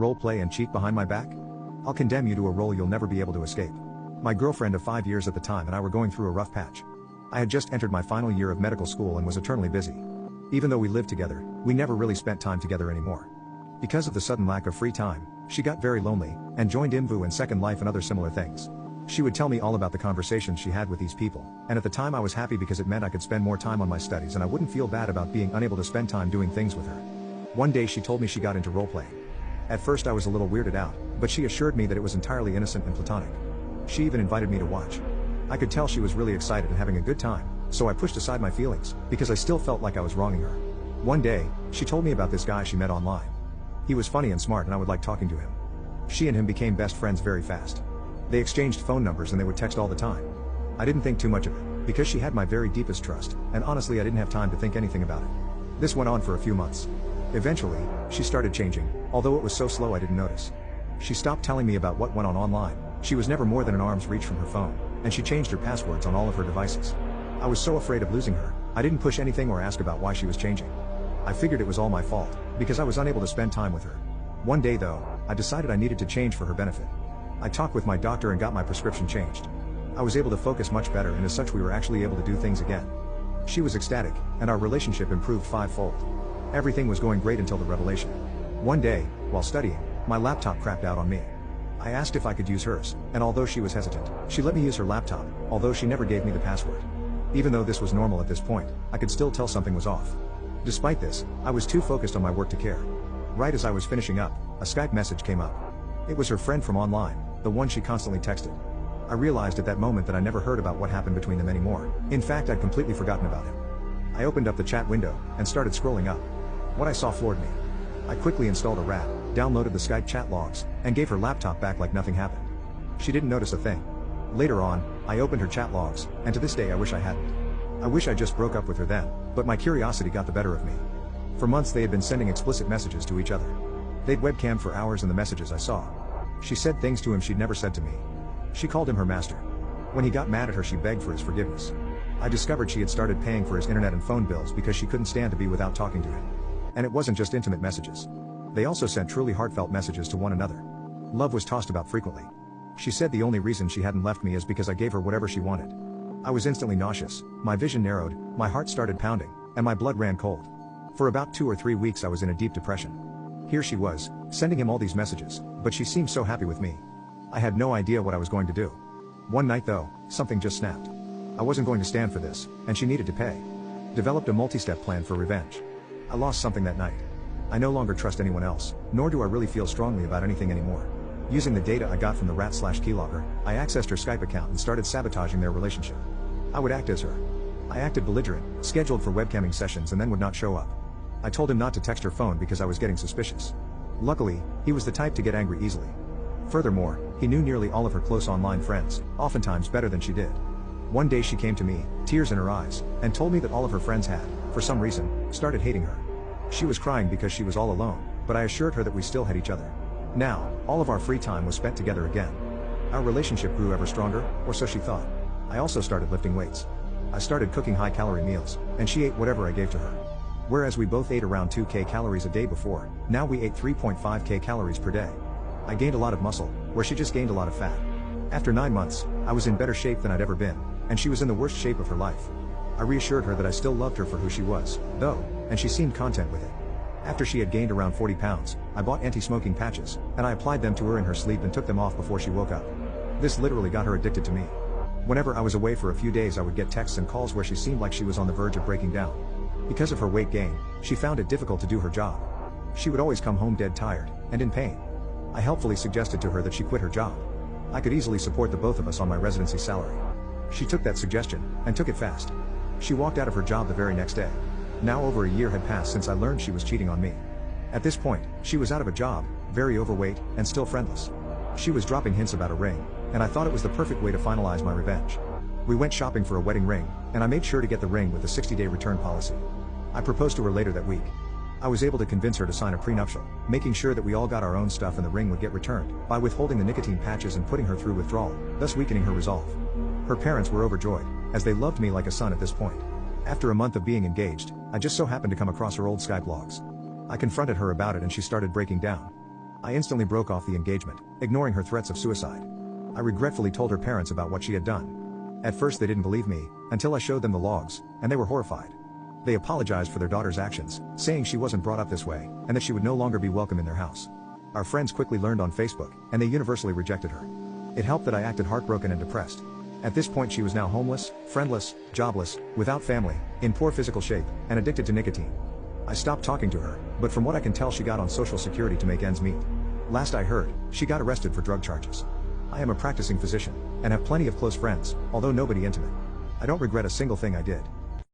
Roleplay and cheat behind my back? I'll condemn you to a role you'll never be able to escape. My girlfriend of 5 years at the time and I were going through a rough patch. I had just entered my final year of medical school and was eternally busy. Even though we lived together, we never really spent time together anymore. Because of the sudden lack of free time, she got very lonely, and joined Imvu and Second Life and other similar things. She would tell me all about the conversations she had with these people, and at the time I was happy because it meant I could spend more time on my studies and I wouldn't feel bad about being unable to spend time doing things with her. One day she told me she got into roleplaying. At first I was a little weirded out, but she assured me that it was entirely innocent and platonic. She even invited me to watch. I could tell she was really excited and having a good time, so I pushed aside my feelings, because I still felt like I was wronging her. One day, she told me about this guy she met online. He was funny and smart and I would like talking to him. She and him became best friends very fast. They exchanged phone numbers and they would text all the time. I didn't think too much of it, because she had my very deepest trust, and honestly I didn't have time to think anything about it. This went on for a few months. Eventually, she started changing, although it was so slow I didn't notice. She stopped telling me about what went on online. She was never more than an arm's reach from her phone, and she changed her passwords on all of her devices. I was so afraid of losing her, I didn't push anything or ask about why she was changing. I figured it was all my fault, because I was unable to spend time with her. One day though, I decided I needed to change for her benefit. I talked with my doctor and got my prescription changed. I was able to focus much better, and as such we were actually able to do things again. She was ecstatic, and our relationship improved fivefold. Everything was going great until the revelation. One day, while studying, my laptop crapped out on me. I asked if I could use hers, and although she was hesitant, she let me use her laptop, although she never gave me the password. Even though this was normal at this point, I could still tell something was off. Despite this, I was too focused on my work to care. Right as I was finishing up, a Skype message came up. It was her friend from online, the one she constantly texted. I realized at that moment that I never heard about what happened between them anymore. In fact, I'd completely forgotten about him. I opened up the chat window, and started scrolling up. What I saw floored me. I quickly installed a RAT, downloaded the Skype chat logs, and gave her laptop back like nothing happened. She didn't notice a thing. Later on, I opened her chat logs, and to this day I wish I hadn't. I wish I just broke up with her then, but my curiosity got the better of me. For months they had been sending explicit messages to each other. They'd webcammed for hours in the messages I saw. She said things to him she'd never said to me. She called him her master. When he got mad at her she begged for his forgiveness. I discovered she had started paying for his internet and phone bills because she couldn't stand to be without talking to him. And it wasn't just intimate messages. They also sent truly heartfelt messages to one another. Love was tossed about frequently. She said the only reason she hadn't left me is because I gave her whatever she wanted. I was instantly nauseous, my vision narrowed, my heart started pounding, and my blood ran cold. For about 2 or 3 weeks I was in a deep depression. Here she was, sending him all these messages, but she seemed so happy with me. I had no idea what I was going to do. One night though, something just snapped. I wasn't going to stand for this, and she needed to pay. Developed a multi-step plan for revenge. I lost something that night. I no longer trust anyone else, nor do I really feel strongly about anything anymore. Using the data I got from the rat/keylogger, I accessed her Skype account and started sabotaging their relationship. I would act as her. I acted belligerent, scheduled for webcamming sessions and then would not show up. I told him not to text her phone because I was getting suspicious. Luckily, he was the type to get angry easily. Furthermore, he knew nearly all of her close online friends, oftentimes better than she did. One day she came to me, tears in her eyes, and told me that all of her friends had, for some reason, started hating her. She was crying because she was all alone, but I assured her that we still had each other. Now, all of our free time was spent together again. Our relationship grew ever stronger, or so she thought. I also started lifting weights. I started cooking high-calorie meals, and she ate whatever I gave to her. Whereas we both ate around 2,000 calories a day before, now we ate 3,500 calories per day. I gained a lot of muscle, where she just gained a lot of fat. After 9 months, I was in better shape than I'd ever been, and she was in the worst shape of her life. I reassured her that I still loved her for who she was, though, and she seemed content with it. After she had gained around 40 pounds, I bought anti-smoking patches, and I applied them to her in her sleep and took them off before she woke up. This literally got her addicted to me. Whenever I was away for a few days I would get texts and calls where she seemed like she was on the verge of breaking down. Because of her weight gain, she found it difficult to do her job. She would always come home dead tired, and in pain. I helpfully suggested to her that she quit her job. I could easily support the both of us on my residency salary. She took that suggestion, and took it fast. She walked out of her job the very next day. Now over a year had passed since I learned she was cheating on me. At this point, she was out of a job, very overweight, and still friendless. She was dropping hints about a ring, and I thought it was the perfect way to finalize my revenge. We went shopping for a wedding ring, and I made sure to get the ring with a 60-day return policy. I proposed to her later that week. I was able to convince her to sign a prenuptial, making sure that we all got our own stuff and the ring would get returned, by withholding the nicotine patches and putting her through withdrawal, thus weakening her resolve. Her parents were overjoyed, as they loved me like a son at this point. After a month of being engaged, I just so happened to come across her old Skype logs. I confronted her about it and she started breaking down. I instantly broke off the engagement, ignoring her threats of suicide. I regretfully told her parents about what she had done. At first they didn't believe me, until I showed them the logs, and they were horrified. They apologized for their daughter's actions, saying she wasn't brought up this way, and that she would no longer be welcome in their house. Our friends quickly learned on Facebook, and they universally rejected her. It helped that I acted heartbroken and depressed. At this point she was now homeless, friendless, jobless, without family, in poor physical shape, and addicted to nicotine. I stopped talking to her, but from what I can tell she got on Social Security to make ends meet. Last I heard, she got arrested for drug charges. I am a practicing physician, and have plenty of close friends, although nobody intimate. I don't regret a single thing I did.